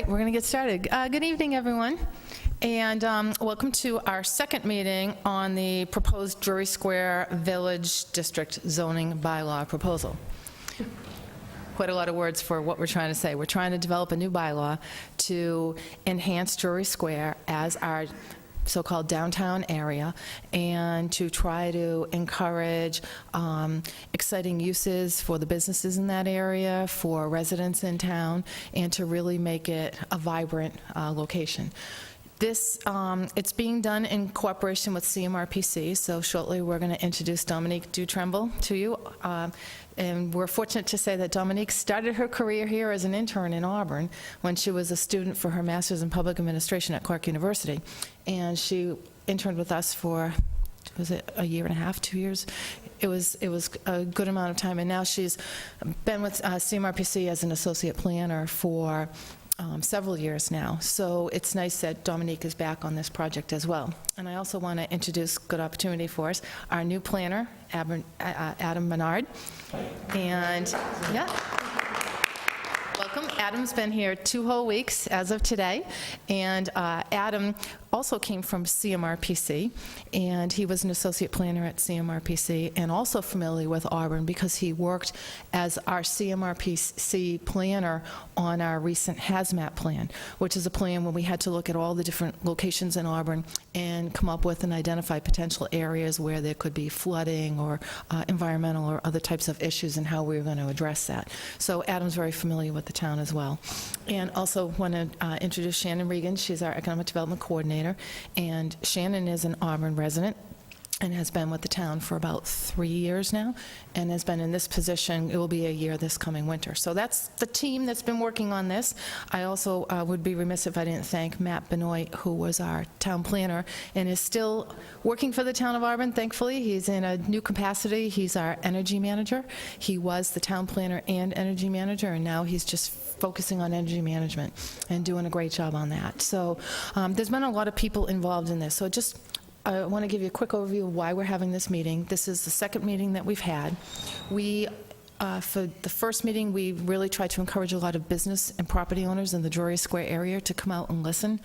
right, we're going to get started. Good evening, everyone, and welcome to our second meeting on the proposed Drury Square Village District zoning bylaw proposal. Quite a lot of words for what we're trying to say. We're trying to develop a new bylaw to enhance Drury Square as our so-called downtown area, and to try to encourage exciting uses for the businesses in that area, for residents in town, and to really make it a vibrant location. This, it's being done in cooperation with CMRPC, so shortly we're going to introduce Dominique Dutremble to you. And we're fortunate to say that Dominique started her career here as an intern in Auburn when she was a student for her master's in public administration at Clark University. And she interned with us for, was it a year and a half, 2 years? It was a good amount of time. And now she's been with CMRPC as an associate planner for several years now. So it's nice that Dominique is back on this project as well. And I also want to introduce, good opportunity for us, our new planner, Adam Menard. And yeah, welcome. Adam's been here 2 whole weeks as of today. And Adam also came from CMRPC, and he was an associate planner at CMRPC and also familiar with Auburn because he worked as our CMRPC planner on our recent hazmat plan, which is a plan where we had to look at all the different locations in Auburn and come up with and identify potential areas where there could be flooding or environmental or other types of issues and how we were going to address that. So Adam's very familiar with the town as well. And also want to introduce Shannon Regan. She's our economic development coordinator. And Shannon is an Auburn resident and has been with the town for about 3 years now, and has been in this position. It will be a year this coming winter. So that's the team that's been working on this. I also would be remiss if I didn't thank Matt Benoit, who was our town planner and is still working for the town of Auburn, thankfully. He's in a new capacity. He's our energy manager. He was the town planner and energy manager, and now he's just focusing on energy management and doing a great job on that. So there's been a lot of people involved in this. So I want to give you a quick overview of why we're having this meeting. This is the second meeting that we've had. For the first meeting, we really tried to encourage a lot of business and property owners in the Drury Square area to come out and listen,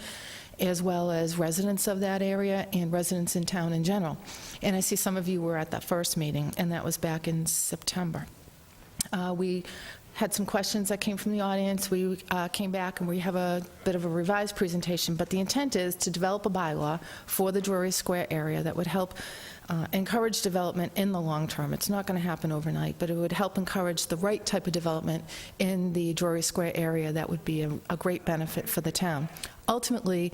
as well as residents of that area and residents in town in general. And I see some of you were at that first meeting, and that was back in September. We had some questions that came from the audience. We came back and we have a bit of a revised presentation, but the intent is to develop a bylaw for the Drury Square area that would help encourage development in the long term. It's not going to happen overnight, but it would help encourage the right type of development in the Drury Square area that would be a great benefit for the town. Ultimately,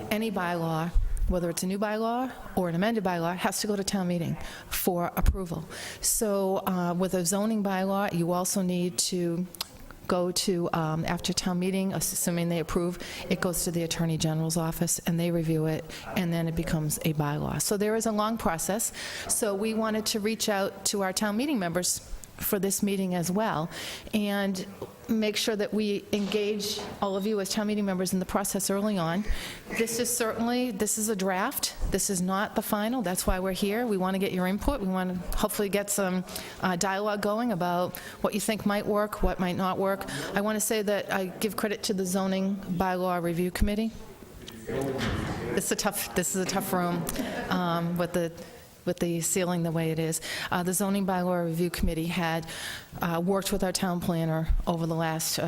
any bylaw, whether it's a new bylaw or an amended bylaw, has to go to town meeting for approval. So with a zoning bylaw, you also need to go to, after town meeting, assuming they approve, it goes to the Attorney General's office and they review it, and then it becomes a bylaw. So there is a long process. So we wanted to reach out to our town meeting members for this meeting as well, and make sure that we engage all of you as town meeting members in the process early on. This is a draft. This is not the final. That's why we're here. We want to get your input. We want to hopefully get some dialogue going about what you think might work, what might not work. I want to say that I give credit to the Zoning Bylaw Review Committee. This is a tough room with the ceiling the way it is. The Zoning Bylaw Review Committee had worked with our town planner over the last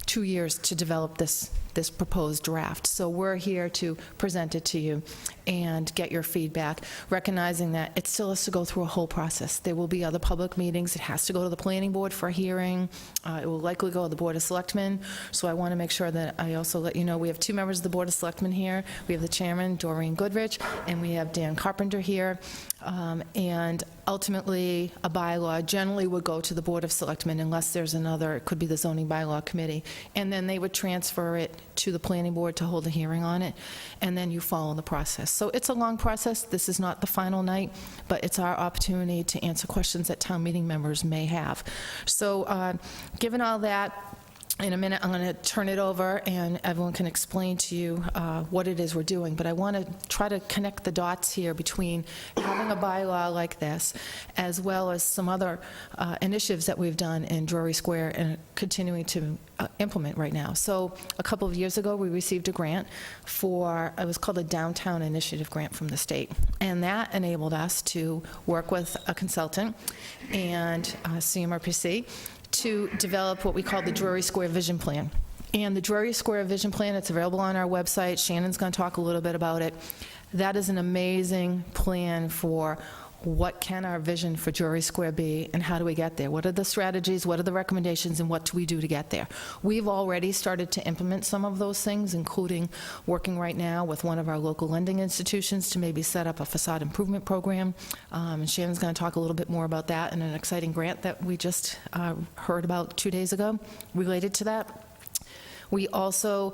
2 years to develop this proposed draft. So we're here to present it to you and get your feedback, recognizing that it still has to go through a whole process. There will be other public meetings. It has to go to the planning board for a hearing. It will likely go to the Board of Selectmen. So I want to make sure that I also let you know we have 2 members of the Board of Selectmen here. We have the chairman, Doreen Goodrich, and we have Dan Carpenter here. And ultimately, a bylaw generally would go to the Board of Selectmen unless there's another, it could be the Zoning Bylaw Committee, and then they would transfer it to the planning board to hold a hearing on it, and then you follow the process. So it's a long process. This is not the final night, but it's our opportunity to answer questions that town meeting members may have. So given all that, In a minute, I'm going to turn it over, and everyone can explain to you what it is we're doing. But I want to try to connect the dots here between having a bylaw like this, as well as some other initiatives that we've done in Drury Square and continuing to implement right now. So a couple of years ago, we received a grant for, it was called a Downtown Initiative Grant from the state. And that enabled us to work with a consultant and CMRPC to develop what we call the Drury Square Vision Plan. And the Drury Square Vision Plan, it's available on our website. Shannon's going to talk a little bit about it. That is an amazing plan for what can our vision for Drury Square be, and how do we get there? What are the strategies, what are the recommendations, and what do we do to get there? We've already started to implement some of those things, including working right now with one of our local lending institutions to maybe set up a facade improvement program. And Shannon's going to talk a little bit more about that and an exciting grant that we just heard about 2 days ago related to that. We also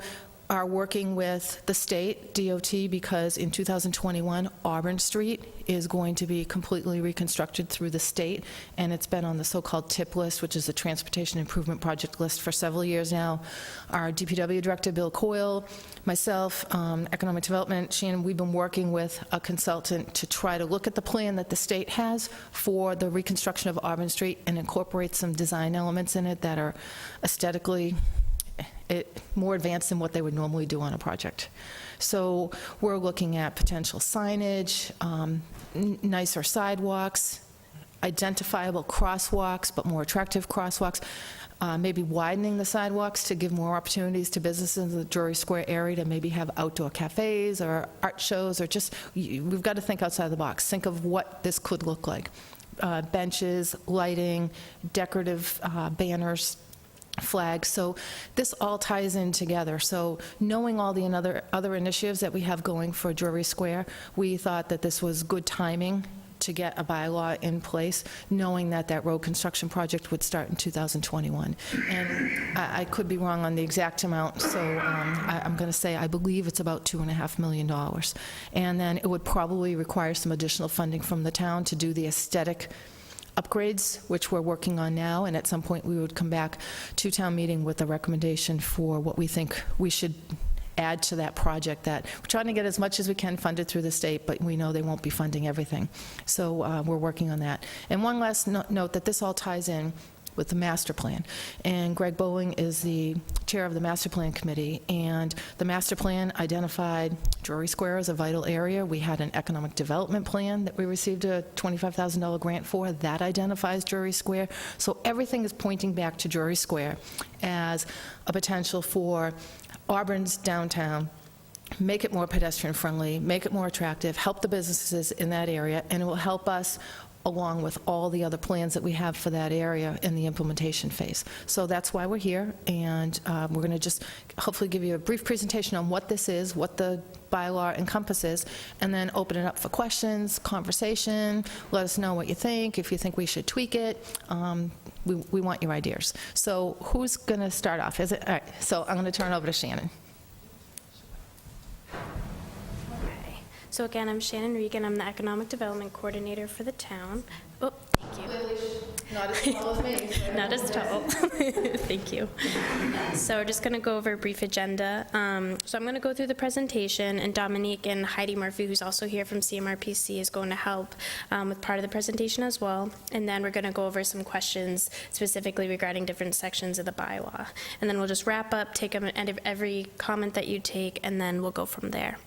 are working with the state DOT because in 2021, Auburn Street is going to be completely reconstructed through the state, and it's been on the so-called TIP list, which is the Transportation Improvement Project list, for several years now. Our DPW Director, Bill Coyle, myself, Economic Development, Shannon, we've been working with a consultant to try to look at the plan that the state has for the reconstruction of Auburn Street and incorporate some design elements in it that are aesthetically more advanced than what they would normally do on a project. So we're looking at potential signage, nicer sidewalks, identifiable crosswalks, but more attractive crosswalks, maybe widening the sidewalks to give more opportunities to businesses in the Drury Square area to maybe have outdoor cafes or art shows, or just, we've got to think outside the box. Think of what this could look like. Benches, lighting, decorative banners, flags. So this all ties in together. So knowing all the other initiatives that we have going for Drury Square, we thought that this was good timing to get a bylaw in place, knowing that that road construction project would start in 2021. And I could be wrong on the exact amount, so I'm going to say I believe it's about $2.5 million. And then it would probably require some additional funding from the town to do the aesthetic upgrades, which we're working on now, and at some point we would come back to town meeting with a recommendation for what we think we should add to that project. That we're trying to get as much as we can funded through the state, but we know they won't be funding everything. So we're working on that. And one last note that this all ties in with the master plan. And Greg Bowling is the chair of the master plan committee, and the master plan identified Drury Square as a vital area. We had an economic development plan that we received a $25,000 grant for that identifies Drury Square. So everything is pointing back to Drury Square as a potential for Auburn's downtown, make it more pedestrian friendly, make it more attractive, help the businesses in that area, and it will help us along with all the other plans that we have for that area in the implementation phase. So that's why we're here, and we're going to just hopefully give you a brief presentation on what this is, what the bylaw encompasses, and then open it up for questions, conversation. Let us know what you think, if you think we should tweak it. We want your ideas. So who's going to start off? All right, so I'm going to turn it over to Shannon. So again, I'm Shannon Regan. I'm the Economic Development Coordinator for the town. Oh, thank you. Not as tall as me. Not as tall. Thank you. So we're just going to go over a brief agenda. So I'm going to go through the presentation, and Dominique and Heidi Murphy, who's also here from CMRPC, is going to help with part of the presentation as well. And then we're going to go over some questions specifically regarding different sections of the bylaw. And then we'll just wrap up, take every comment that you take, and then we'll go from there.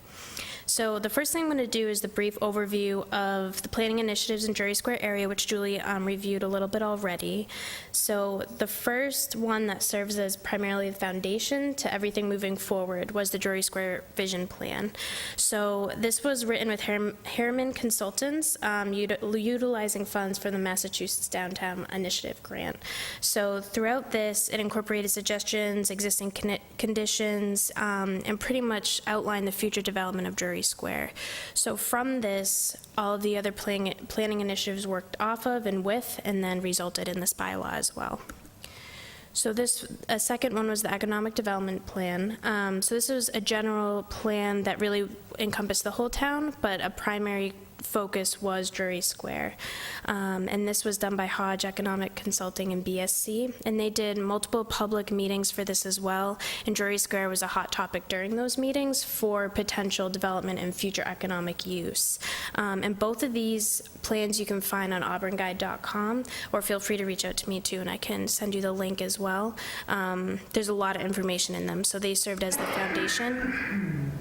So the first thing I'm going to do is the brief overview of the planning initiatives in Drury Square area, which Julie reviewed a little bit already. So the first one that serves as primarily the foundation to everything moving forward was the Drury Square Vision Plan. So this was written with Harriman Consultants, utilizing funds from the Massachusetts Downtown Initiative Grant. So throughout this, it incorporated suggestions, existing conditions, and pretty much outlined the future development of Drury Square. So from this, all of the other planning initiatives worked off of and with, and then resulted in this bylaw as well. So a second one was the economic development plan. So this was a general plan that really encompassed the whole town, but a primary focus was Drury Square. And this was done by Hodge Economic Consulting and BSC, and they did multiple public meetings for this as well, and Drury Square was a hot topic during those meetings for potential development and future economic use. And both of these plans you can find on auburnguide.com, or feel free to reach out to me too, and I can send you the link as well. There's a lot of information in them, so they served as the foundation.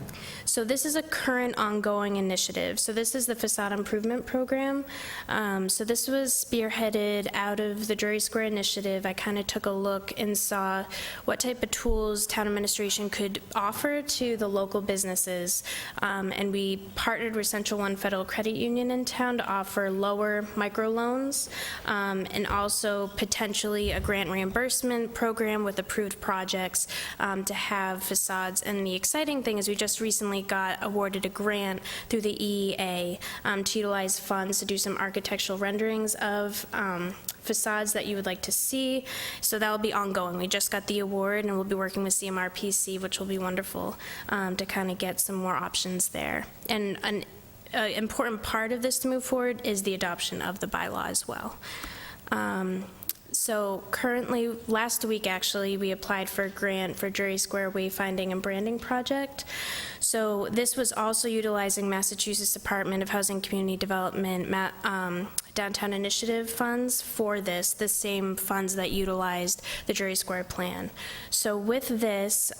So this is a current ongoing initiative. So this is the facade improvement program. So this was spearheaded out of the Drury Square initiative. I kind of took a look and saw what type of tools town administration could offer to the local businesses. And we partnered with Central One Federal Credit Union in town to offer lower microloans, and also potentially a grant reimbursement program with approved projects to have facades. And the exciting thing is we just recently got awarded a grant through the EEA to utilize funds to do some architectural renderings of facades that you would like to see. So that will be ongoing. We just got the award, and we'll be working with CMRPC, which will be wonderful to kind of get some more options there. And an important part of this to move forward is the adoption of the bylaw as well. So currently, last week actually, we applied for a grant for Drury Square Wayfinding and Branding Project. So this was also utilizing Massachusetts Department of Housing and Community Development Downtown Initiative funds for this, the same funds that utilized the Drury Square plan. So with this,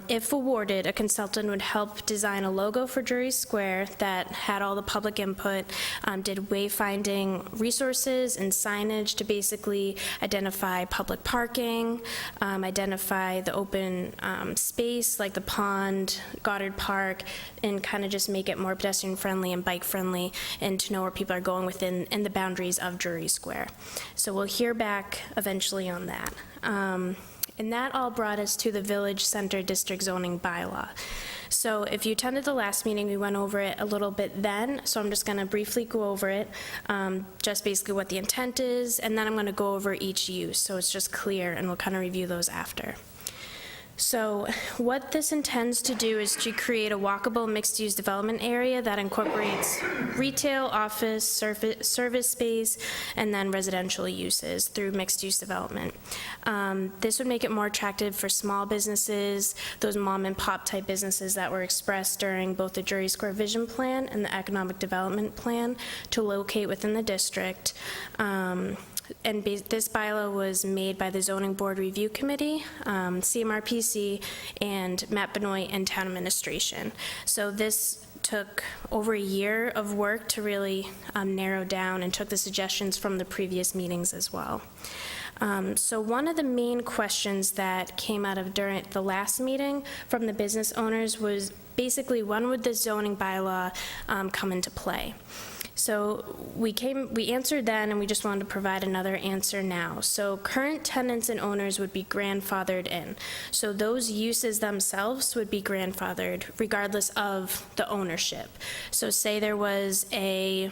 if awarded, a consultant would help design a logo for Drury Square that had all the public input, did wayfinding resources and signage to basically identify public parking, identify the open space like the pond, Goddard Park, and kind of just make it more pedestrian friendly and bike friendly, and to know where people are going within in the boundaries of Drury Square. So we'll hear back eventually on that. And that all brought us to the Village Center District Zoning Bylaw. So if you attended the last meeting, we went over it a little bit then, so I'm just going to briefly go over it, just basically what the intent is, and then I'm going to go over each use, so it's just clear, and we'll kind of review those after. So what this intends to do is to create a walkable mixed-use development area that incorporates retail, office, service space, and then residential uses through mixed-use development. This would make it more attractive for small businesses, those mom-and-pop type businesses that were expressed during both the Drury Square Vision Plan and the Economic Development Plan to locate within the district. And this bylaw was made by the Zoning Board Review Committee, CMRPC, and Matt Benoit and Town Administration. So this took over a year of work to really narrow down, and took the suggestions from the previous meetings as well. So one of the main questions that came out of during the last meeting from the business owners was basically, when would the zoning bylaw come into play? So we answered then, and we just wanted to provide another answer now. So current tenants and owners would be grandfathered in. So those uses themselves would be grandfathered regardless of the ownership. So say there was a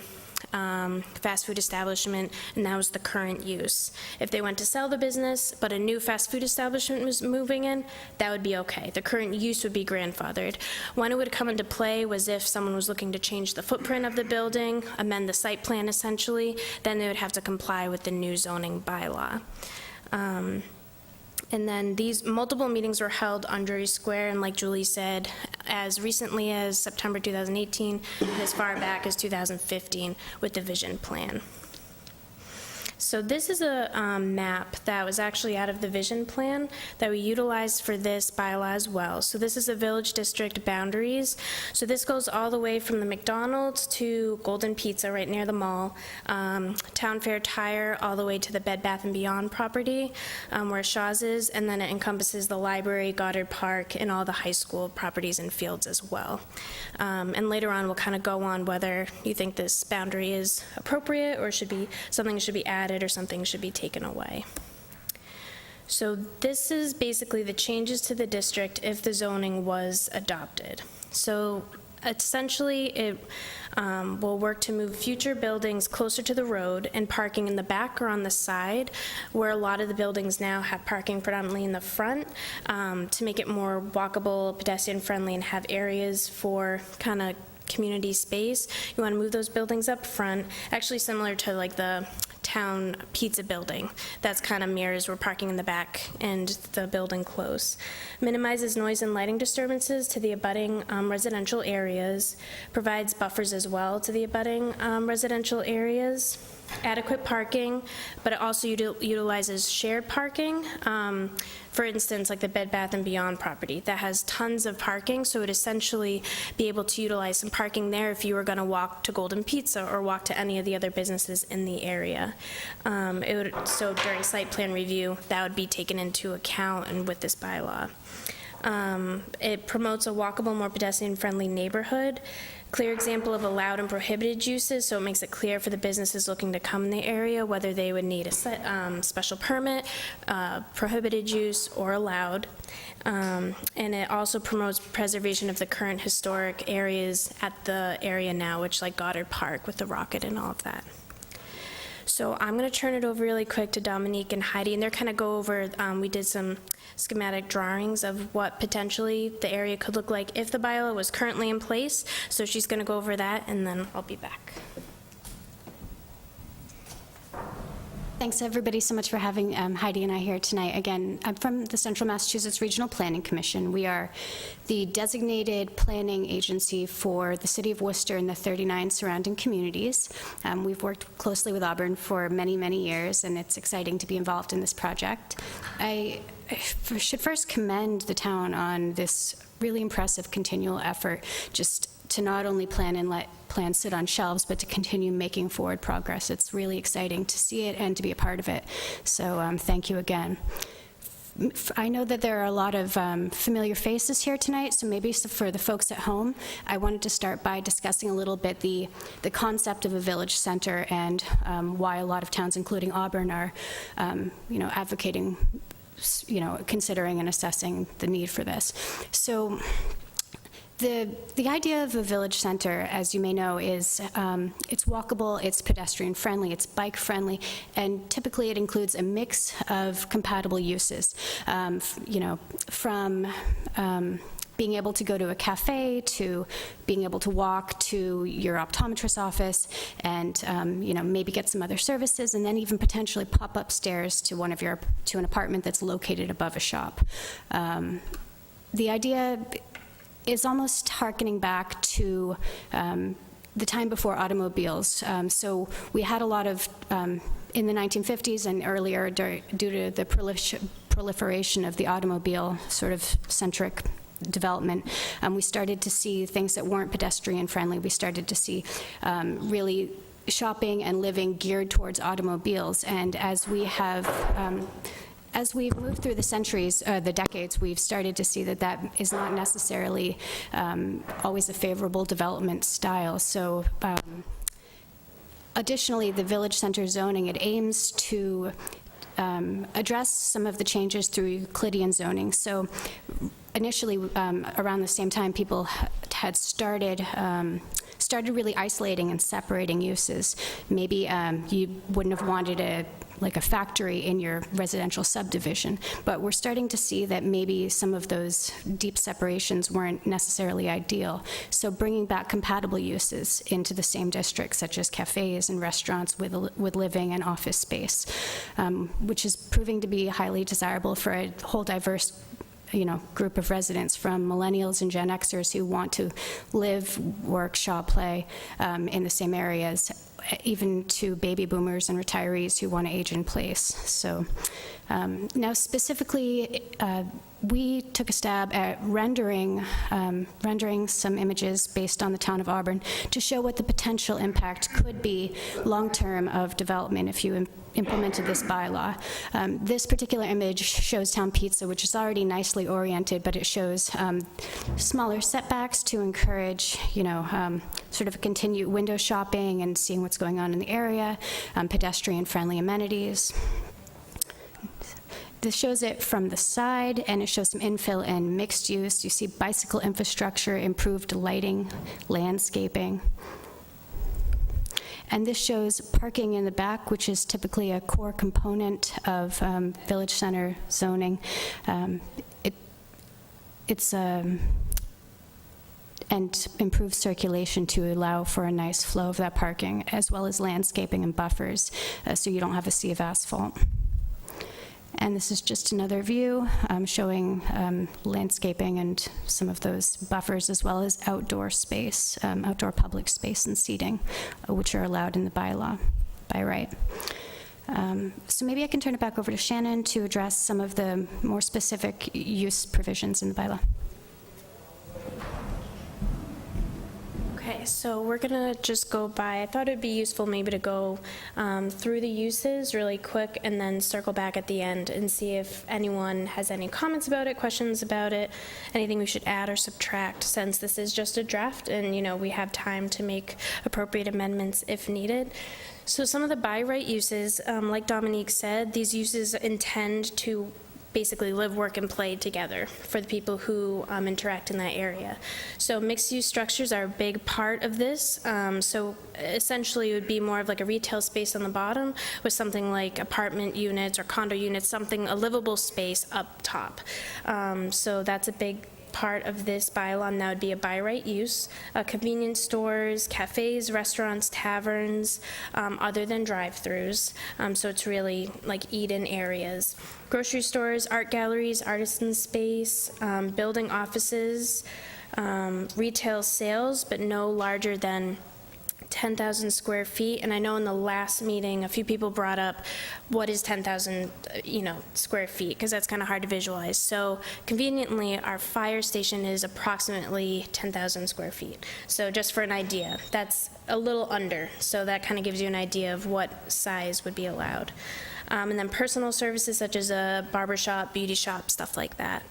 fast food establishment, and that was the current use. If they went to sell the business, but a new fast food establishment was moving in, that would be okay. The current use would be grandfathered. When it would come into play was if someone was looking to change the footprint of the building, amend the site plan essentially, then they would have to comply with the new zoning bylaw. And then these multiple meetings were held on Drury Square, and like Julie said, as recently as September 2018, and as far back as 2015 with the vision plan. So this is a map that was actually out of the vision plan that we utilized for this bylaw as well. So this is the village district boundaries. So this goes all the way from the McDonald's to Golden Pizza right near the mall, Town Fair Tire all the way to the Bed Bath & Beyond property where Shaw's is, and then it encompasses the library, Goddard Park, and all the high school properties and fields as well. And later on we'll kind of go on whether you think this boundary is appropriate or something should be added or something should be taken away. So this is basically the changes to the district if the zoning was adopted. So essentially it will work to move future buildings closer to the road and parking in the back or on the side, where a lot of the buildings now have parking predominantly in the front, to make it more walkable, pedestrian friendly, and have areas for kind of community space. You want to move those buildings up front, actually similar to like the town pizza building. That's kind of mirrors we're parking in the back and the building close. Minimizes noise and lighting disturbances to the abutting residential areas, provides buffers as well to the abutting residential areas. Adequate parking, but it also utilizes shared parking. For instance, like the Bed Bath & Beyond property, that has tons of parking, so it would essentially be able to utilize some parking there if you were going to walk to Golden Pizza or walk to any of the other businesses in the area. So during site plan review, that would be taken into account and with this bylaw. It promotes a walkable, more pedestrian-friendly neighborhood. Clear example of allowed and prohibited uses, so it makes it clear for the businesses looking to come in the area whether they would need a special permit, prohibited use, or allowed. And it also promotes preservation of the current historic areas at the area now, which like Goddard Park with the rocket and all of that. So I'm going to turn it over really quick to Dominique and Heidi, and they're kind of go over, we did some schematic drawings of what potentially the area could look like if the bylaw was currently in place. So she's going to go over that, and then I'll be back. Thanks, everybody, so much for having Heidi and I here tonight. Again, I'm from the Central Massachusetts Regional Planning Commission. We are the designated planning agency for the city of Worcester and the 39 surrounding communities. We've worked closely with Auburn for many, many years, and it's exciting to be involved in this project. I should first commend the town on this really impressive continual effort just to not only plan and let plans sit on shelves, but to continue making forward progress. It's really exciting to see it and to be a part of it. So thank you again. I know that there are a lot of familiar faces here tonight, so maybe for the folks at home, I wanted to start by discussing a little bit the concept of a village center and why a lot of towns, including Auburn, are advocating, considering and assessing the need for this. So the idea of a village center, as you may know, is it's walkable, it's pedestrian friendly, it's bike friendly, and typically it includes a mix of compatible uses, from being able to go to a cafe, to being able to walk to your optometrist's office, and maybe get some other services, and then even potentially pop upstairs to an apartment that's located above a shop. The idea is almost hearkening back to the time before automobiles. So we had a lot of, in the 1950s and earlier, due to the proliferation of the automobile sort of centric development, we started to see things that weren't pedestrian friendly. We started to see really shopping and living geared towards automobiles. And as we've moved through the centuries, the decades, we've started to see that is not necessarily always a favorable development style. So additionally, the village center zoning, it aims to address some of the changes through Euclidean zoning. So initially, around the same time, people had started really isolating and separating uses. Maybe you wouldn't have wanted a factory in your residential subdivision, but we're starting to see that maybe some of those deep separations weren't necessarily ideal. So bringing back compatible uses into the same district, such as cafes and restaurants with living and office space, which is proving to be highly desirable for a whole diverse group of residents, from millennials and Gen Xers who want to live, work, shop, play in the same areas, even to baby boomers and retirees who want to age in place. So now specifically, we took a stab at rendering some images based on the town of Auburn to show what the potential impact could be long-term of development if you implemented this bylaw. This particular image shows Town Pizza, which is already nicely oriented, but it shows smaller setbacks to encourage, sort of continued window shopping and seeing what's going on in the area, pedestrian-friendly amenities. This shows it from the side, and it shows some infill and mixed use. You see bicycle infrastructure, improved lighting, landscaping. And this shows parking in the back, which is typically a core component of village center zoning. It's and improve circulation to allow for a nice flow of that parking, as well as landscaping and buffers, so you don't have a sea of asphalt. And this is just another view showing landscaping and some of those buffers, as well as outdoor space, outdoor public space and seating, which are allowed in the bylaw by right. So maybe I can turn it back over to Shannon to address some of the more specific use provisions in the bylaw. Okay, so we're gonna just go by, I thought it'd be useful maybe to go through the uses really quick and then circle back at the end and see if anyone has any comments about it, questions about it, anything we should add or subtract, since this is just a draft and, you know, we have time to make appropriate amendments if needed. So some of the by right uses, like Dominique said, these uses intend to basically live, work, and play together for the people who interact in that area. So mixed-use structures are a big part of this. So essentially, it would be more of like a retail space on the bottom with something like apartment units or condo units, a livable space up top. So that's a big part of this bylaw, and that would be a by right use. Convenience stores, cafes, restaurants, taverns, other than drive-throughs. So it's really like eat-in areas. Grocery stores, art galleries, artisan space, building offices, retail sales, but no larger than 10,000 square feet. And I know in the last meeting, a few people brought up what is 10,000, square feet, because that's kind of hard to visualize. So conveniently, our fire station is approximately 10,000 square feet. So just for an idea, that's a little under. So that kind of gives you an idea of what size would be allowed. And then personal services such as a barber shop, beauty shop, stuff like that.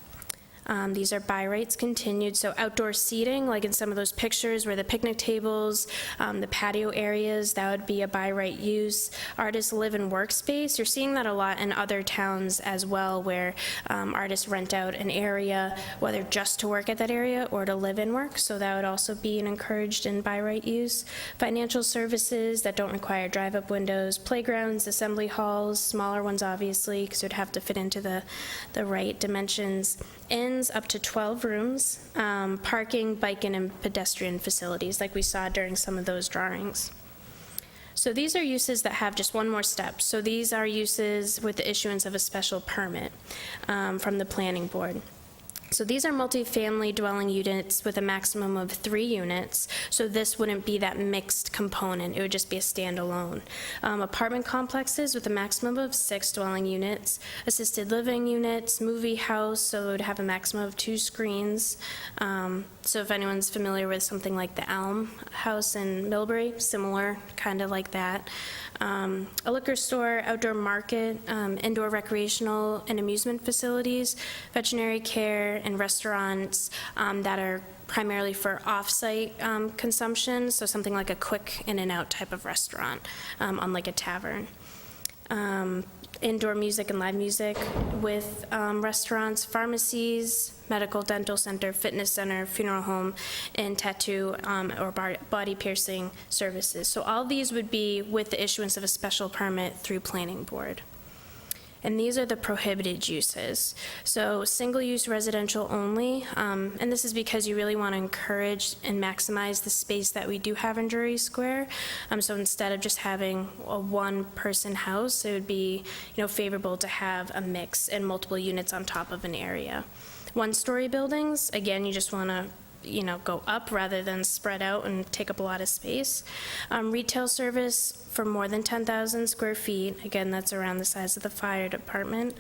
These are by rights continued, so outdoor seating, like in some of those pictures where the picnic tables, the patio areas, that would be a by right use. Artists live and workspace, you're seeing that a lot in other towns as well, where artists rent out an area, whether just to work at that area or to live and work, so that would also be an encouraged and by right use. Financial services that don't require drive-up windows, playgrounds, assembly halls, smaller ones obviously, because it would have to fit into the right dimensions. Inns up to 12 rooms, parking, biking, and pedestrian facilities, like we saw during some of those drawings. So these are uses that have just one more step. So these are uses with the issuance of a special permit from the planning board. So these are multifamily dwelling units with a maximum of 3 units. So this wouldn't be that mixed component. It would just be a standalone. Apartment complexes with a maximum of 6 dwelling units. Assisted living units, movie house, so it would have a maximum of 2 screens. So if anyone's familiar with something like the Elm House in Millbury, similar, kind of like that. A liquor store, outdoor market, indoor recreational and amusement facilities, veterinary care, and restaurants that are primarily for off-site consumption, so something like a quick in-and-out type of restaurant, unlike a tavern. Indoor music and live music with restaurants, pharmacies, medical, dental center, fitness center, funeral home, and tattoo or body piercing services. So all these would be with the issuance of a special permit through planning board. And these are the prohibited uses. So single-use residential only, and this is because you really want to encourage and maximize the space that we do have in Drury Square. So instead of just having a one-person house, it would be, favorable to have a mix and multiple units on top of an area. One-story buildings, again, you just want to go up rather than spread out and take up a lot of space. Retail service for more than 10,000 square feet. Again, that's around the size of the fire department.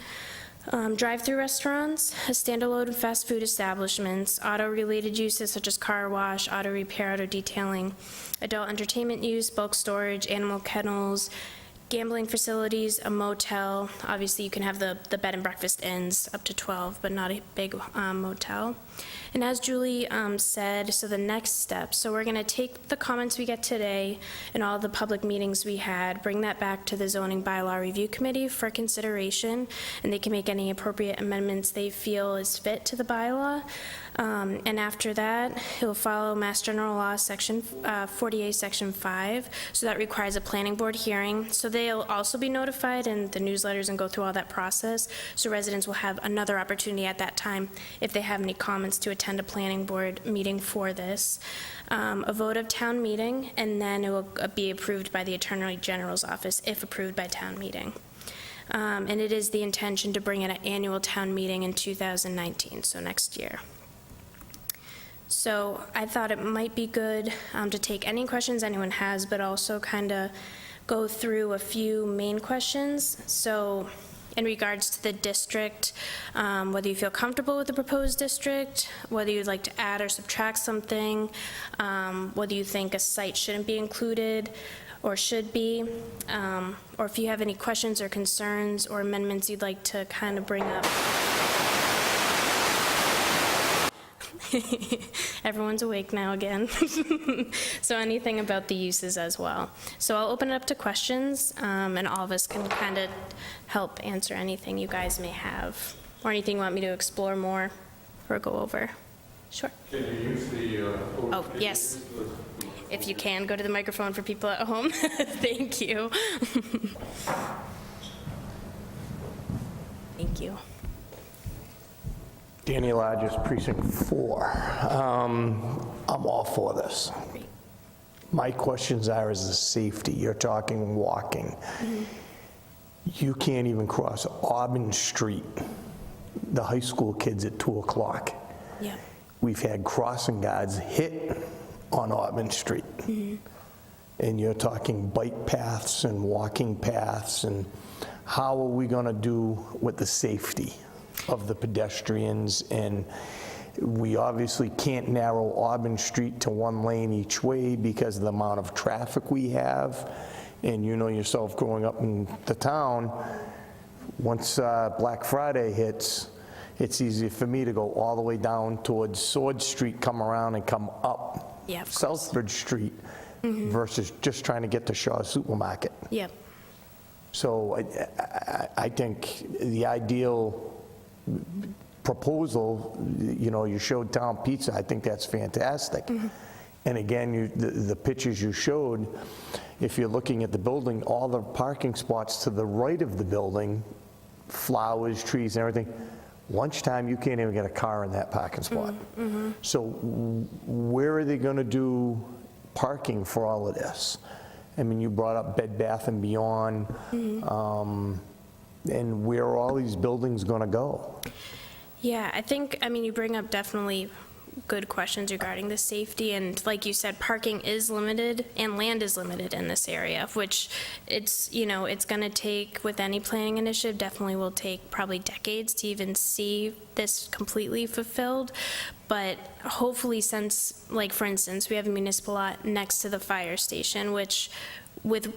Drive-through restaurants, standalone fast food establishments, auto-related uses such as car wash, auto repair, auto detailing, adult entertainment use, bulk storage, animal kennels, gambling facilities, a motel. Obviously, you can have the bed and breakfast inns up to 12, but not a big motel. And as Julie said, so the next step, so we're going to take the comments we get today and all the public meetings we had, bring that back to the Zoning Bylaw Review Committee for consideration, and they can make any appropriate amendments they feel is fit to the bylaw. And after that, it will follow Mass General Law Section 48, Section 5. So that requires a planning board hearing. So they'll also be notified in the newsletters and go through all that process. So residents will have another opportunity at that time if they have any comments comments to attend a planning board meeting for this, a vote of town meeting, and then it will be approved by the Attorney General's office if approved by town meeting. And it is the intention to bring it at annual town meeting in 2019, so next year. So I thought it might be good to take any questions anyone has, but also kind of go through a few main questions. So in regards to the district, whether you feel comfortable with the proposed district, whether you'd like to add or subtract something, whether you think a site shouldn't be included or should be, or if you have any questions or concerns or amendments you'd like to kind of bring up. Everyone's awake now again. So anything about the uses as well. So I'll open it up to questions, and all of us can kind of help answer anything you guys may have, or anything you want me to explore more or go over. Sure. Can you use the... Oh, yes. If you can, go to the microphone for people at home. Thank you. Thank you. Danny Largest, Precinct 4. I'm all for this. Great. My questions are is the safety. You're talking walking. You can't even cross Auburn Street, the high school kids at 2 o'clock. Yeah. We've had crossing guards hit on Auburn Street. And you're talking bike paths and walking paths, and how are we gonna do with the safety of the pedestrians? And we obviously can't narrow Auburn Street to 1 lane each way because of the amount of traffic we have. And you know yourself, growing up in the town, once Black Friday hits, it's easy for me to go all the way down towards Sword Street, come around and come up Southbridge Street versus just trying to get to Shaw Supermarket. Yep. So I think the ideal proposal, you know, you showed Town Pizza, I think that's fantastic. And again, the pictures you showed, if you're looking at the building, all the parking spots to the right of the building, flowers, trees, and everything, lunchtime, you can't even get a car in that parking spot. So where are they going to do parking for all of this? I mean, you brought up Bed Bath & Beyond, and where are all these buildings going to go? Yeah, I mean, you bring up definitely good questions regarding the safety, and like you said, parking is limited and land is limited in this area, which it's going to take, with any planning initiative, definitely will take probably decades to even see this completely fulfilled. But hopefully, since, like, for instance, we have a municipal lot next to the fire station, which with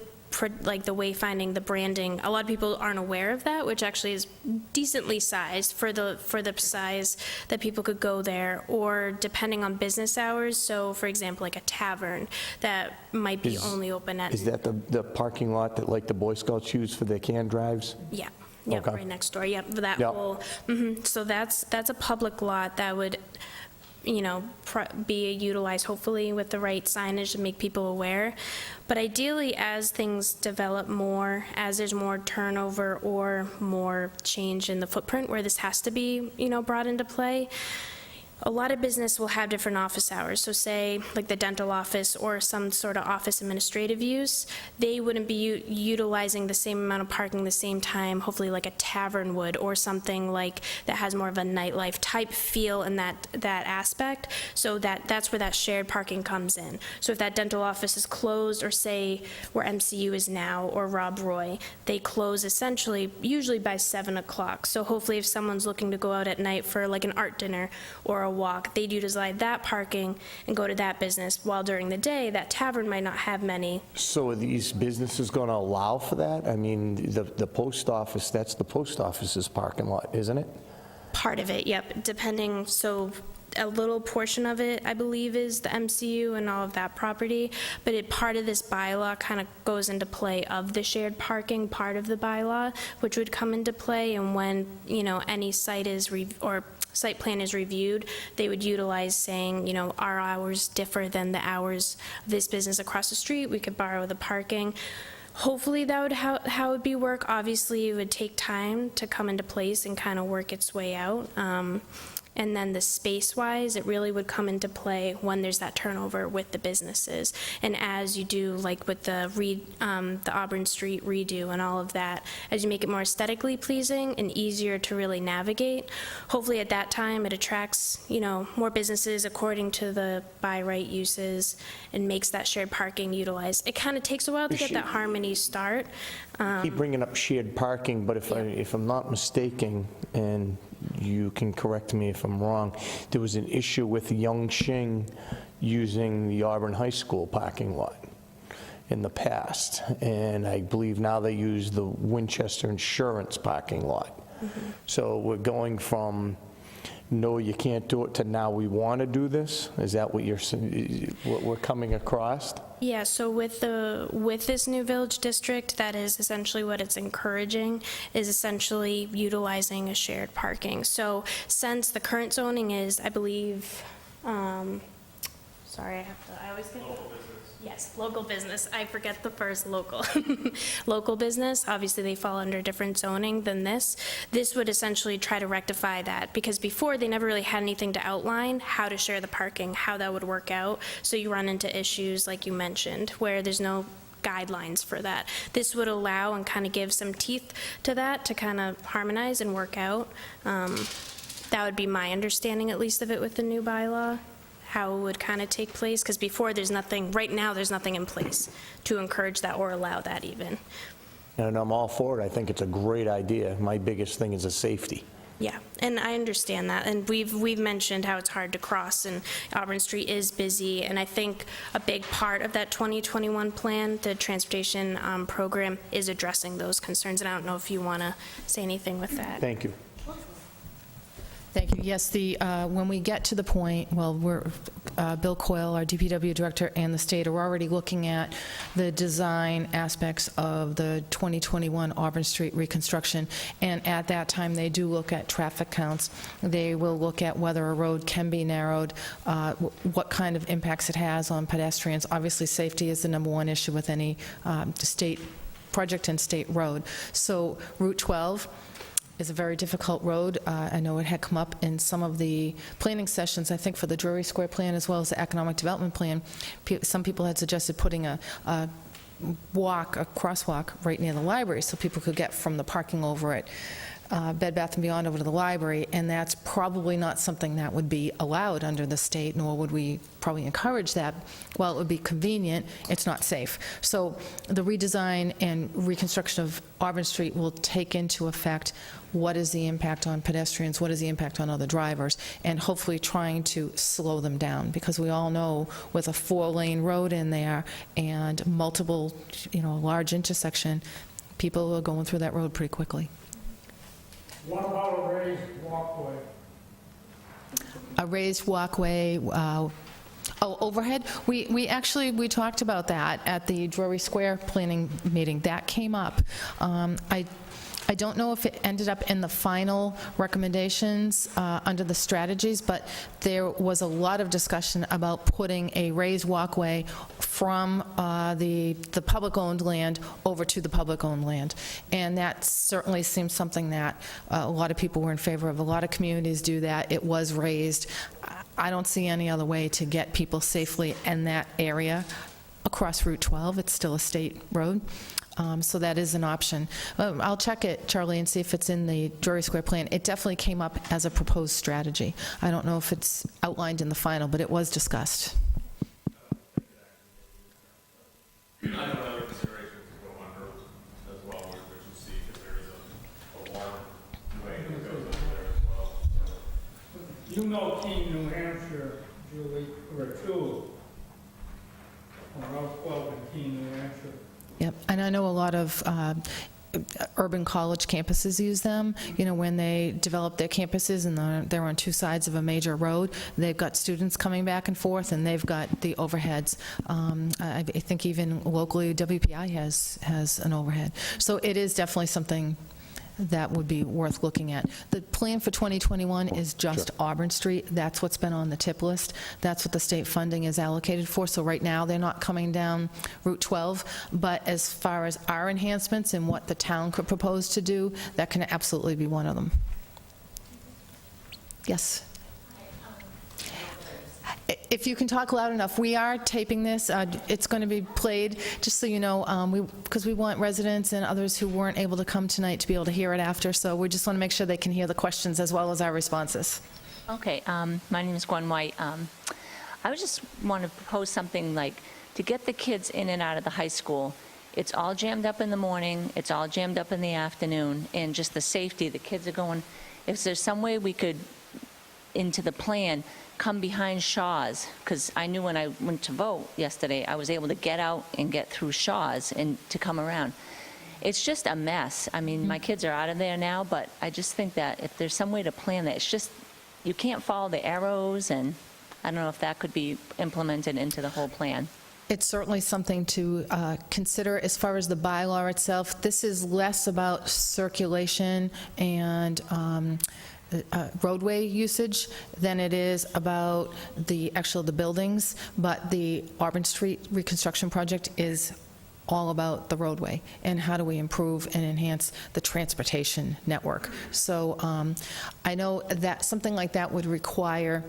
like the wayfinding, the branding, a lot of people aren't aware of that, which actually is decently sized for the size that people could go there, or depending on business hours. So for example, like a tavern that might be only open at... Is that the parking lot that, like, the Boy Scouts use for their can drives? Yeah. Yep, Okay. right next door. Yep, that Yep. whole... So that's a public lot that would, be utilized hopefully with the right signage to make people aware. But ideally, as things develop more, as there's more turnover or more change in the footprint where this has to be, brought into play, a lot of business will have different office hours. So say, like the dental office or some sort of office administrative use, they wouldn't be utilizing the same amount of parking the same time, hopefully like a tavern would, or something like that has more of a nightlife type feel in that aspect. So that's where that shared parking comes in. So if that dental office is closed, or say where MCU is now, or Rob Roy, they close essentially usually by 7 o'clock. So hopefully if someone's looking to go out at night for like an art dinner or a walk, they'd utilize that parking and go to that business, while during the day, that tavern might not have many. So are these businesses going to allow for that? I mean, the post office, that's the post office's parking lot, isn't it? Part of it, yep, depending, so a little portion of it, I believe, is the MCU and all of that property, but part of this bylaw kind of goes into play of the shared parking part of the bylaw, which would come into play, and when, any site is, or site plan is reviewed, they would utilize saying, our hours differ than the hours of this business across the street, we could borrow the parking. Hopefully that would how it would be work. Obviously, it would take time to come into place and kind of work its way out. And then the space-wise, it really would come into play when there's that turnover with the businesses. And as you do, like with the Auburn Street redo and all of that, as you make it more aesthetically pleasing and easier to really navigate, hopefully at that time it attracts, more businesses according to the by right uses and makes that shared parking utilized. It kind of takes a while to get that harmony start. Keep bringing up shared parking, but if I'm not mistaken, and you can correct me if I'm wrong, there was an issue with Yongxing using the Auburn High School parking lot in the past, and I believe now they use the Winchester Insurance parking lot. So we're going from, no, you can't do it, to now we want to do this? Is that what what we're coming across? Yeah, so with this new village district, that is essentially what it's encouraging, is essentially utilizing a shared parking. So since the current zoning is, I believe, I always get... Yes, local business. I forget the first local. Local business, obviously they fall under different zoning than this. This would essentially try to rectify that, because before they never really had anything to outline how to share the parking, how that would work out. So you run into issues like you mentioned, where there's no guidelines for that. This would allow and kind of give some teeth to that to kind of harmonize and work out. That would be my understanding, at least, of it with the new bylaw, how it would kind of take place, because before right now there's nothing in place to encourage that or allow that even. And I'm all for it. I think it's a great idea. My biggest thing is the safety. Yeah, and I understand that, and we've mentioned how it's hard to cross, and Auburn Street is busy, and I think a big part of that 2021 plan, the transportation program, is addressing those concerns, and I don't know if you want to say anything with that. Thank you. Thank you. Yes, when we get to the point, Bill Coyle, our DPW director, and the state are already looking at the design aspects of the 2021 Auburn Street reconstruction, and at that time, they do look at traffic counts. They will look at whether a road can be narrowed, what kind of impacts it has on pedestrians. Obviously, safety is the number one issue with any state project and state road. So Route 12 is a very difficult road. I know it had come up in some of the planning sessions, I think for the Drury Square plan as well as the economic development plan. Some people had suggested putting a crosswalk right near the library so people could get from the parking over at Bed Bath & Beyond over to the library, and that's probably not something that would be allowed under the state, nor would we probably encourage that. While it would be convenient, it's not safe. So the redesign and reconstruction of Auburn Street will take into effect what is the impact on pedestrians, what is the impact on other drivers, and hopefully trying to slow them down, because we all know with a 4-lane road in there and multiple, large intersection, people are going through that road pretty quickly. What about a raised walkway? A raised walkway, overhead? We talked about that at the Drury Square planning meeting. That came up. I don't know if it ended up in the final recommendations under the strategies, but there was a lot of discussion about putting a raised walkway from the public-owned land over to the public-owned land. And that certainly seems something that a lot of people were in favor of. A lot of communities do that. It was raised. I don't see any other way to get people safely in that area across Route 12. It's still a state road. So that is an option. I'll check it, Charlie, and see if it's in the Drury Square plan. It definitely came up as a proposed strategy. I don't know if it's outlined in the final, but it was discussed. I know other considerations to go under as well, which you see, because there is a waterway that goes under there as well. So. You know Keene, New Hampshire, Julie, or two, or Route 12 in Keene, New Hampshire. Yep, and I know a lot of urban college campuses use them. When they develop their campuses and they're on two sides of a major road, they've got students coming back and forth, and they've got the overheads. I think even locally, WPI has an overhead. So it is definitely something that would be worth looking at. The plan for 2021 is just Auburn Street. That's what's been on the tip list. That's what the state funding is allocated for. So right now, they're not coming down Route 12. But as far as our enhancements and what the town could propose to do, that can absolutely be one of them. Yes? If you can talk loud enough, we are taping this. It's going to be played, just so you know, because we want residents and others who weren't able to come tonight to be able to hear it after, so we just want to make sure they can hear the questions as well as our responses. Okay, my name is Gwen White. I would just want to propose something like, to get the kids in and out of the high school, it's all jammed up in the morning, it's all jammed up in the afternoon, and just the safety, the kids are going, if there's some way we could, into the plan, come behind Shaw's, because I knew when I went to vote yesterday, I was able to get out and get through Shaw's and to come around. It's just a mess. I mean, my kids are out of there now, but I just think that if there's some way to plan that, it's just, you can't follow the arrows, and I don't know if that could be implemented into the whole plan. It's certainly something to consider. As far as the bylaw itself, this is less about circulation and roadway usage than it is about the buildings, but the Auburn Street Reconstruction project is all about the roadway and how do we improve and enhance the transportation network. So I know that something like that would require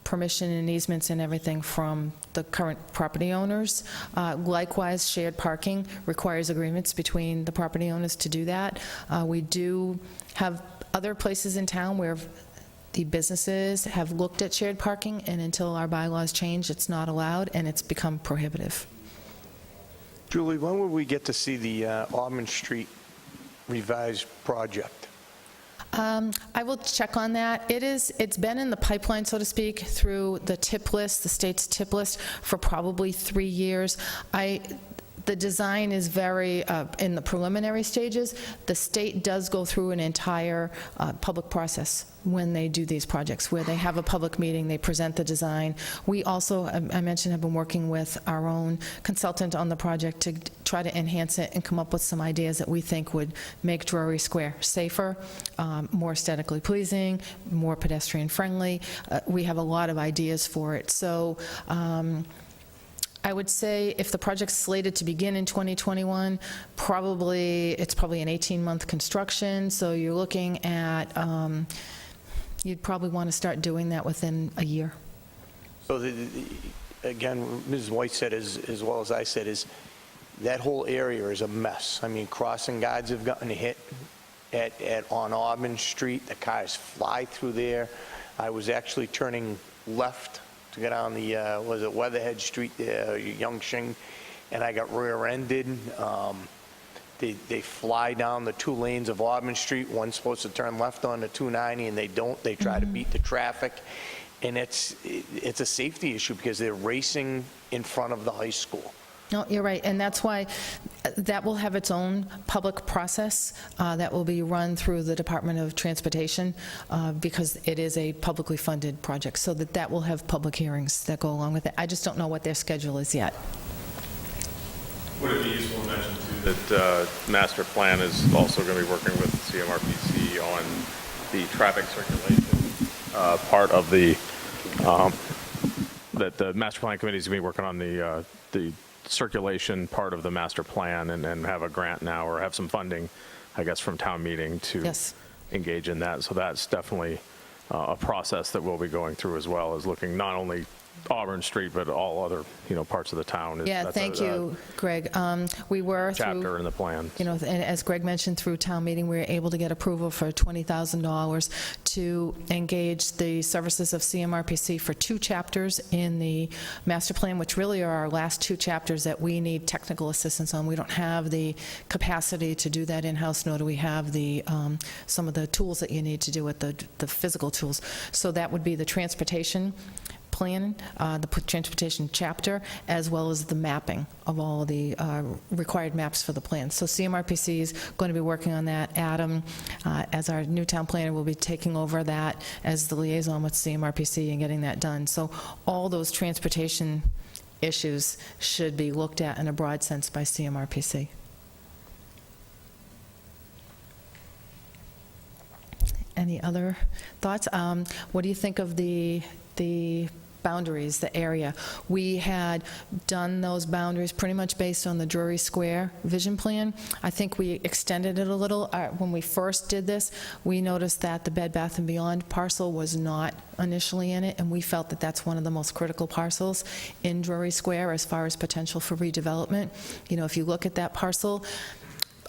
permission and easements and everything from the current property owners. Likewise, shared parking requires agreements between the property owners to do that. We do have other places in town where the businesses have looked at shared parking, and until our bylaws change, it's not allowed, and it's become prohibitive. Julie, when will we get to see the Almond Street revised project? I will check on that. It's been in the pipeline, so to speak, through the tip list, the state's tip list, for probably 3 years. The design is very in the preliminary stages. The state does go through an entire public process when they do these projects, where they have a public meeting, they present the design. We also, I mentioned, have been working with our own consultant on the project to try to enhance it and come up with some ideas that we think would make Drury Square safer, more aesthetically pleasing, more pedestrian friendly. We have a lot of ideas for it. So I would say if the project's slated to begin in 2021, it's probably an 18-month construction, so you're looking at, you'd probably want to start doing that within a year. So again, Mrs. White said, as well as I said, is that whole area is a mess. I mean, crossing guards have gotten hit on Auburn Street. The cars fly through there. I was actually turning left to get on the, was it Weatherhead Street there, Yongshing, and I got rear-ended. They fly down the 2 lanes of Auburn Street. One's supposed to turn left on the 290, and they don't. They try to beat the traffic. And it's a safety issue because they're racing in front of the high school. No, you're right, and that's why that will have its own public process that will be run through the Department of Transportation because it is a publicly funded project, so that will have public hearings that go along with it. I just don't know what their schedule is yet. Would it be useful to mention too that master plan is also going to be working with CMRPC on the traffic circulation part of the, that the master plan committee is going to be working on the circulation part of the master plan and have a grant now, or have some funding, I guess, from town meeting to Yes. engage in that. So that's definitely a process that we'll be going through, as well as looking not only Auburn Street, but all other, parts of the town. Yeah, thank you, Greg. We were through... Chapter in the plan. And as Greg mentioned, through town meeting, we were able to get approval for $20,000 to engage the services of CMRPC for 2 chapters in the master plan, which really are our last 2 chapters that we need technical assistance on. We don't have the capacity to do that in-house, nor do we have the some of the tools that you need to do it, the physical tools. So that would be the transportation plan, the transportation chapter, as well as the mapping of all the required maps for the plan. So CMRPC is going to be working on that. Adam, as our new town planner, will be taking over that as the liaison with CMRPC and getting that done. So all those transportation issues should be looked at in a broad sense by CMRPC. Any other thoughts? What do you think of the boundaries, the area. We had done those boundaries pretty much based on the Drury Square vision plan. I think we extended it a little. When we first did this, we noticed that the Bed Bath & Beyond parcel was not initially in it, and we felt that that's one of the most critical parcels in Drury Square as far as potential for redevelopment. You know, if you look at that parcel,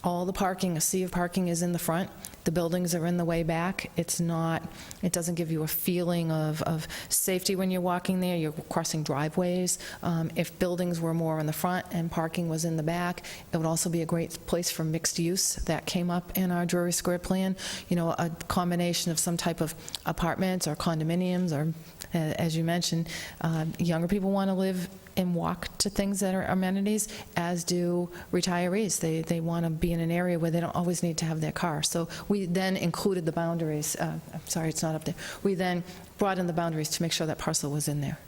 all the parking, a sea of parking is in the front. The buildings are in the way back. It's not, it doesn't give you a feeling of safety when you're walking there. You're crossing driveways. If buildings were more in the front and parking was in the back, it would also be a great place for mixed use. That came up in our Drury Square plan. You know, a combination of some type of apartments or condominiums, or, as you mentioned, younger people want to live and walk to things that are amenities, as do retirees. They want to be in an area where they don't always need to have their car. So we then included the boundaries. I'm sorry, it's not up there. We then brought in the boundaries to make sure that parcel was in there.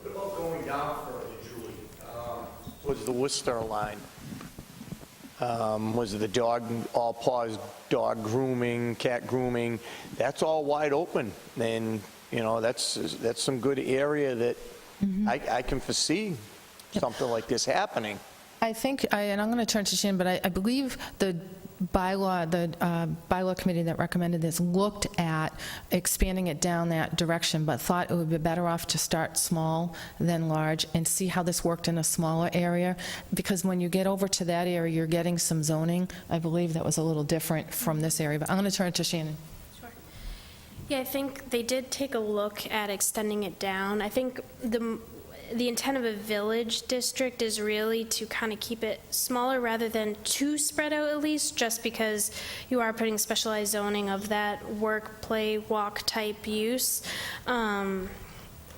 What about going down further, Julie? Was the Worcester line? Was the dog, all paws, dog grooming, cat grooming? That's all wide open, and you know that's some good area that I can foresee something like this happening. I think, and I'm going to turn to Shannon, but I believe the bylaw committee that recommended this looked at expanding it down that direction, but thought it would be better off to start small than large and see how this worked in a smaller area, because when you get over to that area, you're getting some zoning, I believe, that was a little different from this area. But I'm going to turn to Shannon. Yeah, I think they did take a look at extending it down. I think the intent of a village district is really to kind of keep it smaller rather than too spread out, at least, just because you are putting specialized zoning of that work, play, walk type use.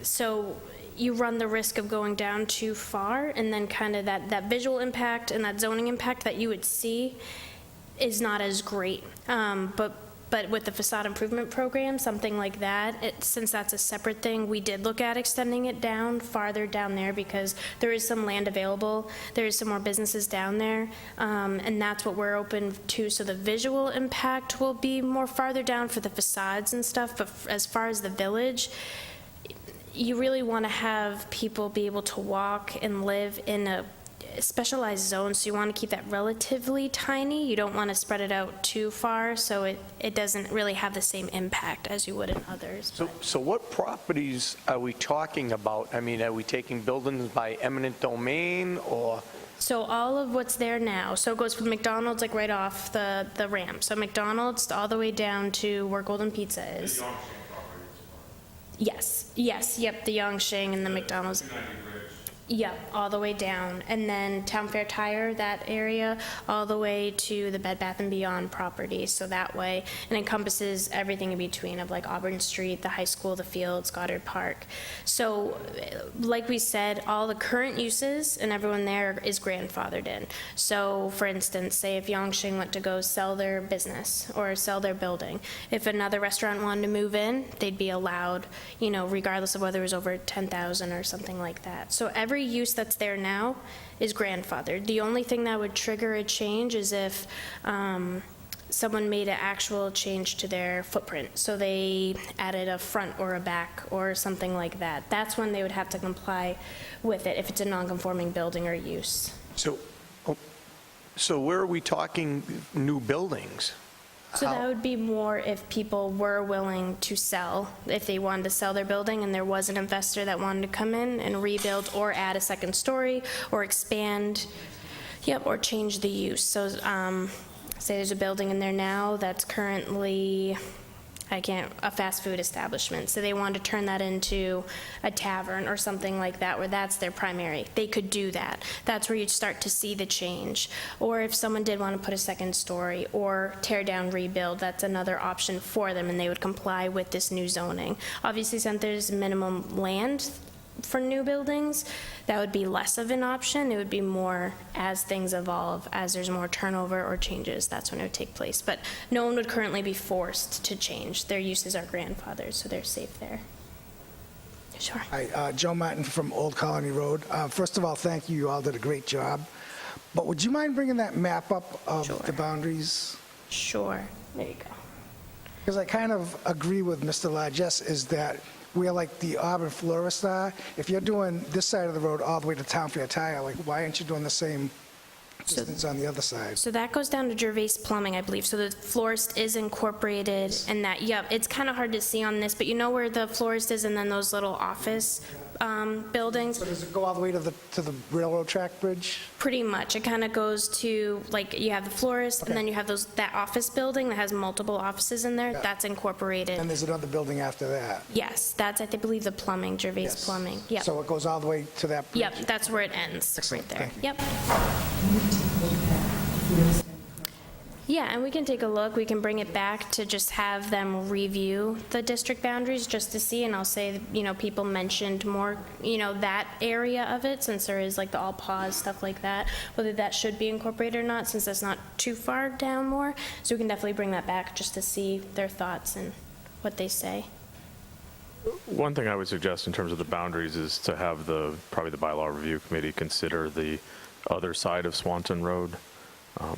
So you run the risk of going down too far, and then kind of that visual impact and that zoning impact that you would see is not as great. But with the facade improvement program, something like that, since that's a separate thing, we did look at extending it down, farther down there, because there is some land available, there is some more businesses down there, and that's what we're open to. So the visual impact will be more farther down for the facades and stuff, but as far as the village, you really want to have people be able to walk and live in a specialized zone, so you want to keep that relatively tiny. You don't want to spread it out too far, so it doesn't really have the same impact as you would in others. So what properties are we talking about? I mean, are we taking buildings by eminent domain, or? So all of what's there now, so it goes from McDonald's, like right off the ramp. So McDonald's all the way down to where Golden Pizza is. Yes, yep, the Yongsheng and the McDonald's. Yep, all the way down. And then Town Fair Tire, that area, all the way to the Bed Bath & Beyond property. So that way, it encompasses everything in between of like Auburn Street, the high school, the fields, Goddard Park. So like we said, all the current uses and everyone there is grandfathered in. So for instance, say if Yongsheng went to go sell their business or sell their building, if another restaurant wanted to move in, they'd be allowed, you know, regardless of whether it was over 10,000 or something like that. So every use that's there now is grandfathered. The only thing that would trigger a change is if someone made an actual change to their footprint. So they added a front or a back or something like that. That's when they would have to comply with it if it's a non-conforming building or use. So where are we talking new buildings? So that would be more if people were willing to sell, if they wanted to sell their building and there was an investor that wanted to come in and rebuild or add a second story or expand, or change the use. So say there's a building in there now that's currently, a fast food establishment. So they wanted to turn that into a tavern or something like that, where that's their primary. They could do that. That's where you'd start to see the change. Or if someone did want to put a second story or tear down, rebuild, that's another option for them, and they would comply with this new zoning. Obviously, since there's minimum land for new buildings, that would be less of an option. It would be more as things evolve, as there's more turnover or changes, that's when it would take place. But no one would currently be forced to change. Their uses are grandfathered, so they're safe there. Sure. Hi, Joe Martin from Old Colony Road. First of all, thank you. You all did a great job. But would you mind bringing that map up of the boundaries? Sure. There you go. Because I kind of agree with Mr. Largess, is that where like the Auburn florists are, if you're doing this side of the road all the way to Town Fair Tire, like, why aren't you doing the same distance on the other side? So that goes down to Gervais Plumbing, I believe. So the florist is incorporated in that. Yep, it's kind of hard to see on this, but you know where the florist is and then those little office buildings? So does it go all the way to the railroad track bridge? Pretty much. It kind of goes to, like, you have the florist and then you have that office building that has multiple offices in there. Yeah. That's incorporated. And there's another building after that? Yes, that's, I believe, the plumbing, Gervais Yes. Plumbing. Yep. So it goes all the way to that bridge? Yep, that's where it ends, Excellent, right there. thank you. Yep. Yeah, and we can take a look. We can bring it back to just have them review the district boundaries just to see, and I'll say, you know, people mentioned more, you know, that area of it, since there is like the all pause, stuff like that, whether that should be incorporated or not, since that's not too far down more. So we can definitely bring that back just to see their thoughts and what they say. One thing I would suggest in terms of the boundaries is to have probably the bylaw review committee consider the other side of Swanton Road.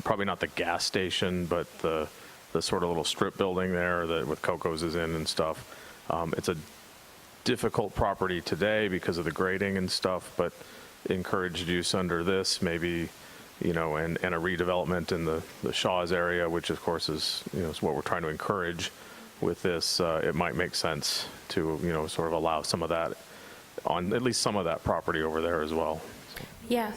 Probably not the gas station, but the sort of little strip building there that with Coco's is in and stuff. It's a difficult property today because of the grading and stuff, but encouraged use under this, maybe, you know, and a redevelopment in the Shaw's area, which of course is, you know, is what we're trying to encourage with this. It might make sense to, you know, sort of allow some of that on at least some of that property over there as well. Yeah.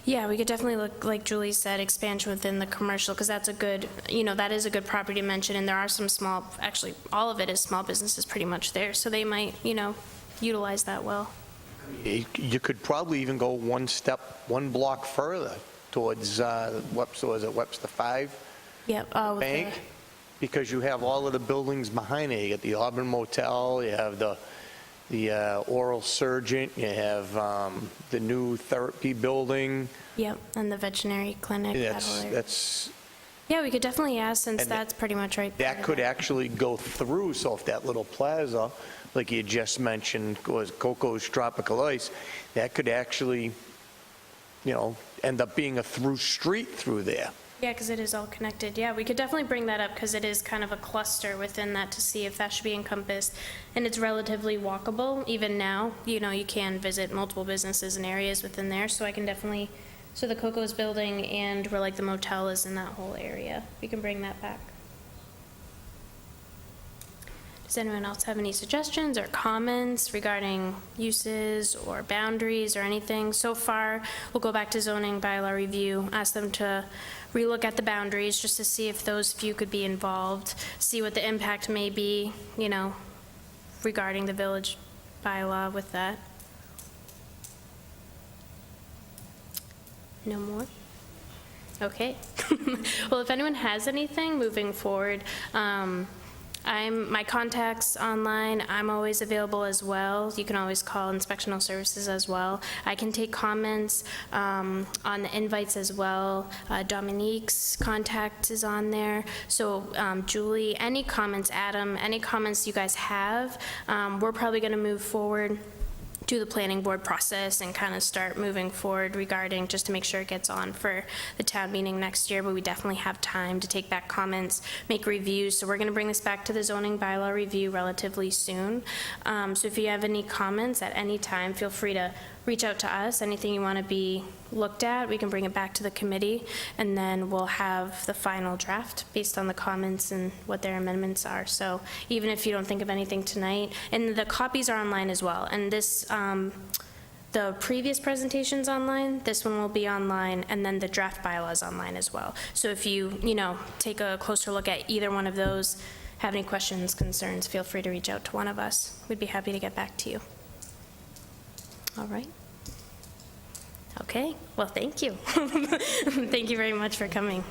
Yeah, we could definitely look, like Julie said, expansion within the commercial, because that's a good, you know, that is a good property to mention, and there are some small, actually, all of it is small businesses pretty much there, so they might, you know, utilize that well. You could probably even go one block further towards Webster, was it Webster 5 Yep. Oh, with Bank? Because you have all of the buildings behind it. You got the Auburn Motel, you have the oral surgeon, you have the new therapy building. Yep, and the veterinary clinic. that whole area. That's Yeah, we could definitely ask, since And that's pretty much right. that could actually go through, so if that little plaza, like you just mentioned, was Coco's Tropical Ice, that could actually, you know, end up being a through street through there. Yeah, because it is all connected. Yeah, we could definitely bring that up, because it is kind of a cluster within that, to see if that should be encompassed. And it's relatively walkable, even now. You know, you can visit multiple businesses and areas within there, so I can definitely, so the Coco's building and where like the motel is in that whole area. We can bring that back. Does anyone else have any suggestions or comments regarding uses or boundaries or anything? So far, we'll go back to zoning bylaw review, ask them to relook at the boundaries just to see if those few could be involved, see what the impact may be, you know, regarding the village bylaw with that. No more? Okay. Well, if anyone has anything moving forward, my contacts online, I'm always available as well. You can always call inspectional services as well. I can take comments on the invites as well. Dominique's contact is on there. So Julie, any comments, Adam, any comments you guys have, we're probably going to move forward do the planning board process and kind of start moving forward regarding, just to make sure it gets on for the town meeting next year, but we definitely have time to take back comments, make reviews, so we're going to bring this back to the zoning bylaw review relatively soon. So if you have any comments at any time, feel free to reach out to us. Anything you want to be looked at, we can bring it back to the committee, and then we'll have the final draft based on the comments and what their amendments are. So even if you don't think of anything tonight, and the copies are online as well, and this, the previous presentation's online, this one will be online, and then the draft bylaw is online as well. So if you know, take a closer look at either one of those, have any questions, concerns, feel free to reach out to one of us. We'd be happy to get back to you. All right. Okay, well, thank you. Thank you very much for coming.